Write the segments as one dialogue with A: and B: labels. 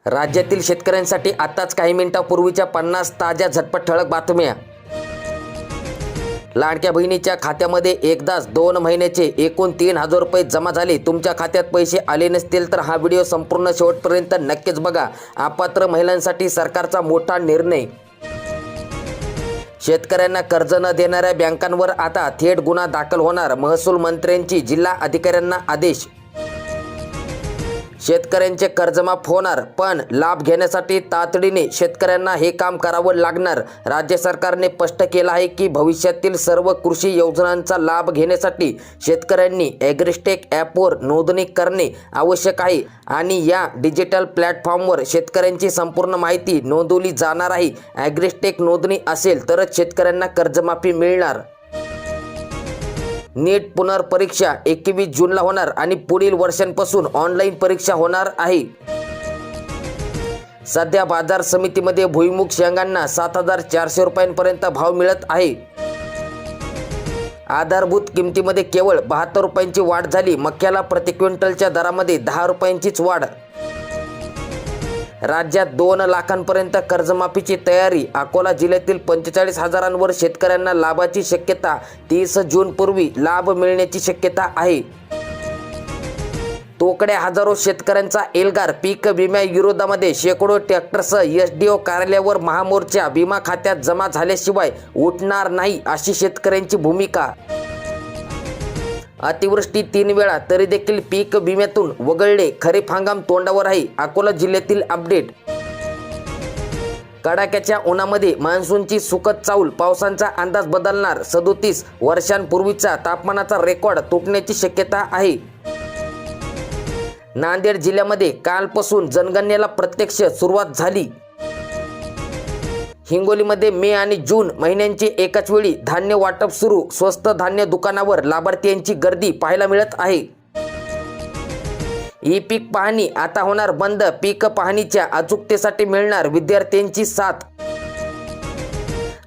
A: राज्यातील शेतकऱ्यांसाठी आताच काही मिनिटांपूर्वीच्या 50 ताज्या झटपट ठळक बातम्या। लाडक्या बहिणीच्या खात्यामध्ये एकदाच 2 महिन्याचे एकूण 3000 रुपये जमा झाले। तुमच्या खात्यात पैसे आले नसतील तर हा व्हिडिओ संपूर्ण शेवटपर्यंत नक्कीच बघा। अपात्र महिलांसाठी सरकारचा मोठा निर्णय। शेतकऱ्यांना कर्ज न देणाऱ्या बँकांवर आता थेट गुन्हा दाखल होणार। महसूल मंत्र्यांची जिल्हा अधिकाऱ्यांना आदेश। शेतकऱ्यांचे कर्जमाफ होणार, पण लाभ घेण्यासाठी तातडीने शेतकऱ्यांना हे काम करावं लागणार। राज्य सरकारने स्पष्ट केलं आहे की भविष्यातील सर्व कृषी योजनांचा लाभ घेण्यासाठी शेतकऱ्यांनी ॲग्रिस्टेक ॲपवर नोंदणी करणे आवश्यक आहे आणि या डिजिटल प्लॅटफॉर्मवर शेतकऱ्यांची संपूर्ण माहिती नोंदवली जाणार आहे। ॲग्रिस्टेक नोंदणी असेल तरच शेतकऱ्यांना कर्जमाफी मिळणार। नीट पुनर्परीक्षा 21 जूनला होणार आणि पुढील वर्षांपासून ऑनलाईन परीक्षा होणार आहे। सध्या बाजार समितीमध्ये भुईमुग शेंगांना 7400 रुपयांपर्यंत भाव मिळत आहे। आधारभूत किमतीमध्ये केवळ 72 रुपयांची वाढ झाली। मक्याला प्रति क्विंटलच्या दरामध्ये 10 रुपयांचीच वाढ। राज्यात 2 लाखांपर्यंत कर्जमाफीची तयारी। अकोला जिल्ह्यातील 45,000वर शेतकऱ्यांना लाभाची शक्यता। 30 जूनपूर्वी लाभ मिळण्याची शक्यता आहे। तोकड्या हजारो शेतकऱ्यांचा एल्गार। पीक विम्याविरोधामध्ये शेकडो ट्रॅक्टरसह SDO कार्यालयावर महामोर्चा। विमा खात्यात जमा झाल्याशिवाय उठणार नाही अशी शेतकऱ्यांची भूमिका। अतिवृष्टी 3 वेळा तरी देखील पीक विम्यातून वगळले। खरीप हंगाम तोंडावर आहे। अकोला जिल्ह्यातील अपडेट। कडाक्याच्या उन्हामध्ये मान्सूनची सुखद चाहूल। पावसाचा अंदाज बदलणार। 37 वर्षांपूर्वीचा तापमानाचा रेकॉर्ड तुटण्याची शक्यता आहे। नांदेड जिल्ह्यामध्ये कालपासून जनगणनेला प्रत्यक्ष सुरुवात झाली। हिंगोलीमध्ये मे आणि जून महिन्यांची एकाच वेळी धान्य वाटप सुरू। स्वस्त धान्य दुकानावर लाभार्थ्यांची गर्दी पाहायला मिळत आहे। ई पीक पाहणी आता होणार बंद। पीक पाहणीच्या अचूकतेसाठी मिळणार विद्यार्थ्यांची साथ।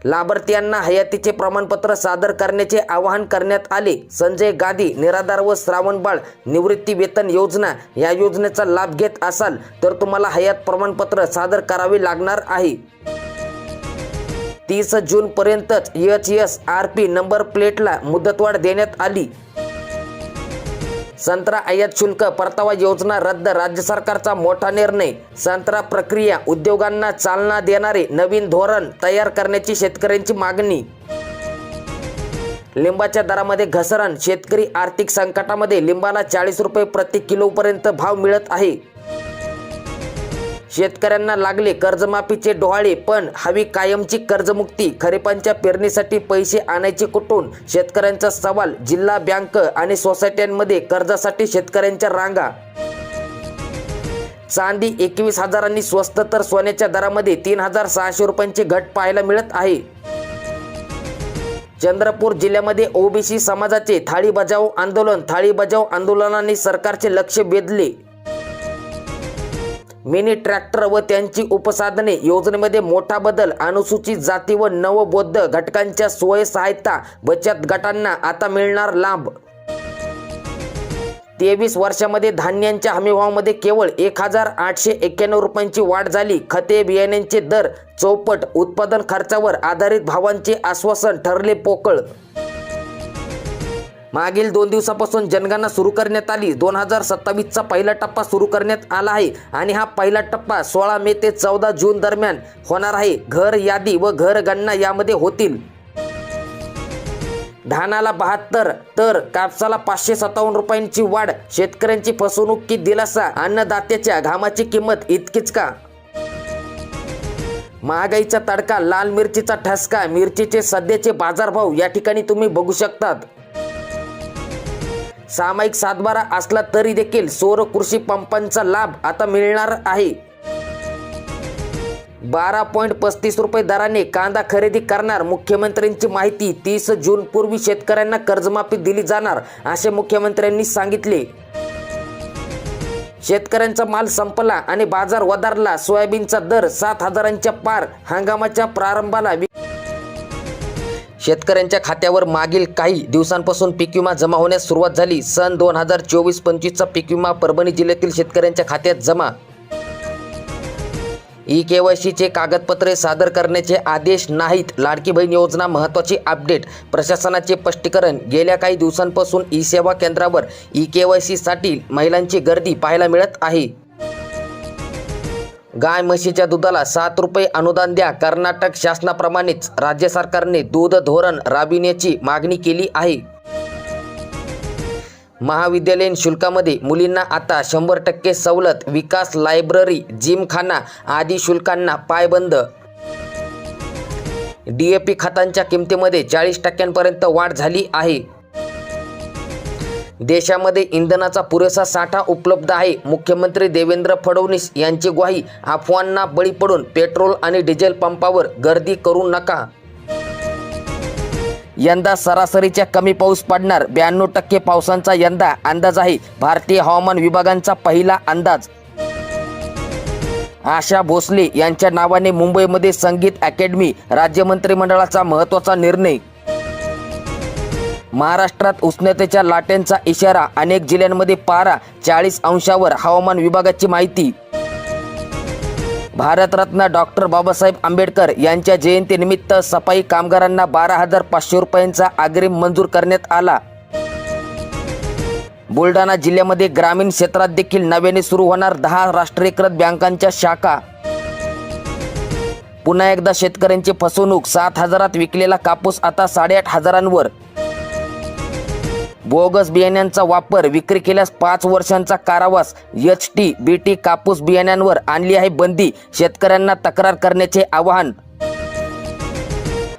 A: लाभार्थ्यांना हयातीचे प्रमाणपत्र सादर करण्याचे आवाहन करण्यात आले। संजय गांधी निराधार व श्रावणबाळ निवृत्ती वेतन योजना या योजनेचा लाभ घेत असाल तर तुम्हाला हयात प्रमाणपत्र सादर करावे लागणार आहे। 30 जूनपर्यंतच HSRP नंबर प्लेटला मुदतवाढ देण्यात आली। संत्रा आयात शुल्क परतावा योजना रद्द। राज्य सरकारचा मोठा निर्णय। संत्रा प्रक्रिया उद्योगांना चालना देणारे नवीन धोरण तयार करण्याची शेतकऱ्यांची मागणी। लिंबाच्या दरामध्ये घसरण। शेतकरी आर्थिक संकटामध्ये। लिंबाला 40 रुपये प्रति किलोपर्यंत भाव मिळत आहे। शेतकऱ्यांना लागले कर्जमाफीचे डोहाळे, पण हवी कायमची कर्जमुक्ती। खरीपांच्या पेरणीसाठी पैसे आणायचे कुठून? शेतकऱ्यांचा सवाल। जिल्हा बँक आणि सोसायट्यांमध्ये कर्जासाठी शेतकऱ्यांच्या रांगा। चांदी 21,000 स्वस्त तर सोन्याच्या दरामध्ये 3600 रुपयांची घट पाहायला मिळत आहे। चंद्रपूर जिल्ह्यामध्ये ओबीसी समाजाचे थाळी बजाव आंदोलन। थाळी बजाव आंदोलनाने सरकारचे लक्ष वेधले। मिनी ट्रॅक्टर व त्यांची उपसाधने योजनेमध्ये मोठा बदल। अनुसूचित जाती व नवबौद्ध घटकांच्या स्वयंसहायता बचत गटांना आता मिळणार लाभ। 23 वर्षामध्ये धान्यांच्या हमीभावामध्ये केवळ 1891 रुपयांची वाढ झाली। खते बियाण्यांचे दर चौपट। उत्पादन खर्चावर आधारित भावांचे आश्वासन ठरले पोकळ। मागील 2 दिवसापासून जनगणना सुरू करण्यात आली। 2027चा पहिला टप्पा सुरू करण्यात आला आहे आणि हा पहिला टप्पा 16 मे ते 14 जून दरम्यान होणार आहे। घर यादी व घर गणना यामध्ये होतील। धानाला 72 तर कापसाला 557 रुपयांची वाढ। शेतकऱ्यांची फसवणूक की दिलासा? अन्नदात्याच्या घामाची किंमत इतकीच का? महागाईचा तडका, लाल मिरचीचा ठसका। मिरचीचे सध्याचे बाजारभाव या ठिकाणी तुम्ही बघू शकतात। सामायिक सातबारा असला तरी देखील सौर कृषी पंपांचा लाभ आता मिळणार आहे। 12.35 रुपये दराने कांदा खरेदी करणार। मुख्यमंत्र्यांची माहिती। 30 जूनपूर्वी शेतकऱ्यांना कर्जमाफी दिली जाणार असे मुख्यमंत्र्यांनी सांगितले। शेतकऱ्यांचा माल संपला आणि बाजार वधारला। सोयाबीनचा दर 7000च्या पार। हंगामाच्या प्रारंभाला शेतकऱ्यांच्या खात्यावर मागील काही दिवसांपासून पीक विमा जमा होण्यास सुरुवात झाली। सन 2024-25चा पीक विमा परभणी जिल्ह्यातील शेतकऱ्यांच्या खात्यात जमा। ई-केवायसीचे कागदपत्रे सादर करण्याचे आदेश नाहीत. लाडकी बहीण योजना महत्त्वाची अपडेट. प्रशासनाचे स्पष्टीकरण. गेल्या काही दिवसांपासून ई-सेवा केंद्रावर ई-केवायसीसाठी महिलांची गर्दी पाहायला मिळत आहे. गाय म्हशीच्या दुधाला 7 रुपये अनुदान द्या. कर्नाटक शासनाप्रमाणेच राज्य सरकारने दूध धोरण राबविण्याची मागणी केली आहे. महाविद्यालयीन शुल्कामध्ये मुलींना आता 100% सवलत. विकास, लायब्ररी, जिमखाना आदी शुल्कांना पायबंद. DAP खतांच्या किमतीमध्ये 40% वाढ झाली आहे. देशामध्ये इंधनाचा पुरेसा साठा उपलब्ध आहे. मुख्यमंत्री देवेंद्र फडणवीस यांची ग्वाही. अफवांना बळी पडून पेट्रोल आणि डिझेल पंपावर गर्दी करू नका. यंदा सरासरीच्या कमी पाऊस पडणार. 92% पावसाचा यंदा अंदाज आहे. भारतीय हवामान विभागाचा पहिला अंदाज. आशा भोसले यांच्या नावाने मुंबईमध्ये संगीत अकॅडमी. राज्य मंत्रिमंडळाचा महत्त्वाचा निर्णय. महाराष्ट्रात उष्णतेच्या लाटेंचा इशारा. अनेक जिल्ह्यांमध्ये पारा 40 अंशावर. हवामान विभागाची माहिती. भारतरत्न डॉक्टर बाबासाहेब आंबेडकर यांच्या जयंतीनिमित्त सफाई कामगारांना 12,500 रुपयांचा अग्रिम मंजूर करण्यात आला. बुलढाणा जिल्ह्यामध्ये ग्रामीण क्षेत्रात देखील नव्याने सुरू होणार 10 राष्ट्रीयकृत बँकांच्या शाखा. पुन्हा एकदा शेतकऱ्यांची फसवणूक. 7,000त विकलेला कापूस आता 8,500वर. बोगस बियाण्यांचा वापर. विक्री केल्यास 5 वर्षांचा कारावास. HT BT कापूस बियाण्यांवर आणली आहे बंदी. शेतकऱ्यांना तक्रार करण्याचे आवाहन.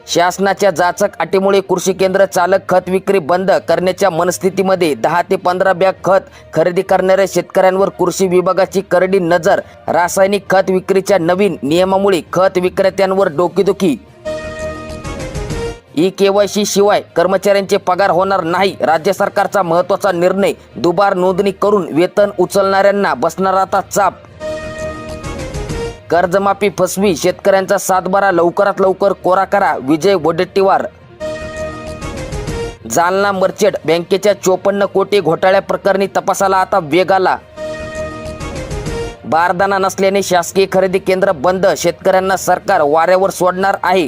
A: शासनाच्या जाचक अटीमुळे कृषी केंद्र चालक खत विक्री बंद करण्याच्या मनस्थितीमध्ये 10 ते 15 बॅग खत खरेदी करणाऱ्या शेतकऱ्यांवर कृषी विभागाची करडी नजर. रासायनिक खत विक्रीच्या नवीन नियमामुळे खत विक्रेत्यांवर डोकेदुखी. ई-केवायसी शिवाय कर्मचाऱ्यांचे पगार होणार नाही. राज्य सरकारचा महत्त्वाचा निर्णय. दुबार नोंदणी करून वेतन उचलणाऱ्यांना बसणार आता चाप. कर्जमाफी फसवी. शेतकऱ्यांचा सातबारा लवकरात लवकर कोरा करा. विजय वडेट्टीवार. जालना मर्चंट बँकेच्या 54 कोटी घोटाळ्या प्रकरणी तपासाला आता वेग आला. बारदाना नसल्याने शासकीय खरेदी केंद्र बंद. शेतकऱ्यांना सरकार वाऱ्यावर सोडणार आहे.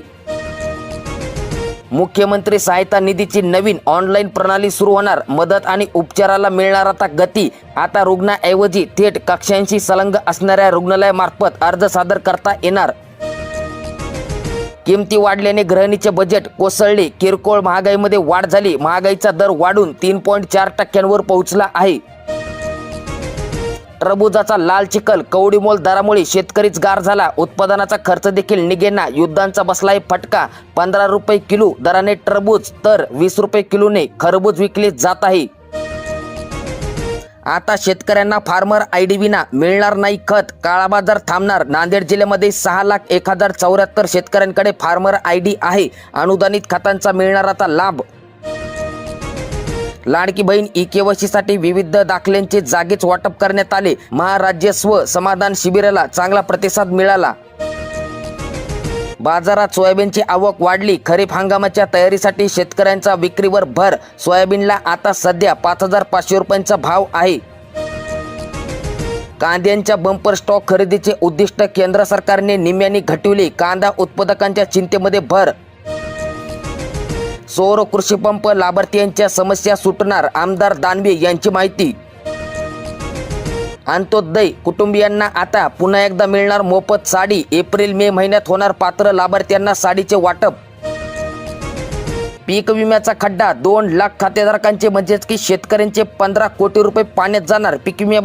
A: मुख्यमंत्री सहायता निधीची नवीन ऑनलाईन प्रणाली सुरू होणार. मदत आणि उपचाराला मिळणार आता गती. आता रुग्णाऐवजी थेट कक्षांशी संलग्न असणाऱ्या रुग्णालयामार्फत अर्ज सादर करता येणार. किमती वाढल्याने गृहिणीचे बजेट कोसळले. किरकोळ महागाईमध्ये वाढ झाली. महागाईचा दर वाढून 3.4% पोहोचला आहे. टरबूजाचा लाल चिखल. कवडीमोल दरामुळे शेतकरीच गार झाला. उत्पादनाचा खर्च देखील निघेना. युद्धांचा बसलाय फटका. 15 रुपये किलो दराने टरबूज तर 20 रुपये किलोने खरबूज विकले जात आहे. आता शेतकऱ्यांना फार्मर ID विना मिळणार नाही खत. काळा बाजार थांबणार. नांदेड जिल्ह्यामध्ये 6,01,074 शेतकऱ्यांकडे फार्मर ID आहे. अनुदानित खतांचा मिळणार आता लाभ. लाडकी बहीण ई-केवायसीसाठी विविध दाखल्यांचे जागीच वाटप करण्यात आले. महाराज्यस्व समाधान शिबिराला चांगला प्रतिसाद मिळाला. बाजारात सोयाबीनची आवक वाढली. खरीप हंगामाच्या तयारीसाठी शेतकऱ्यांचा विक्रीवर भर. सोयाबीनला आता सध्या 5,500 रुपयांचा भाव आहे. कांद्यांच्या बंपर स्टॉक खरेदीचे उद्दिष्ट केंद्र सरकारने निम्म्याने घटविले. कांदा उत्पादकांच्या चिंतेमध्ये भर. सौर कृषी पंप लाभार्थ्यांच्या समस्या सुटणार. आमदार दानवे यांची माहिती. अंत्योदय कुटुंबियांना आता पुन्हा एकदा मिळणार मोफत साडी. एप्रिल-मे महिन्यात होणार पात्र लाभार्थ्यांना साडीचे वाटप. पीक विम्याचा खड्डा. 2 लाख खातेधारकांचे म्हणजेच की शेतकऱ्यांचे 15 कोटी रुपये पाण्यात जाणार. पीक विम्याबद्दल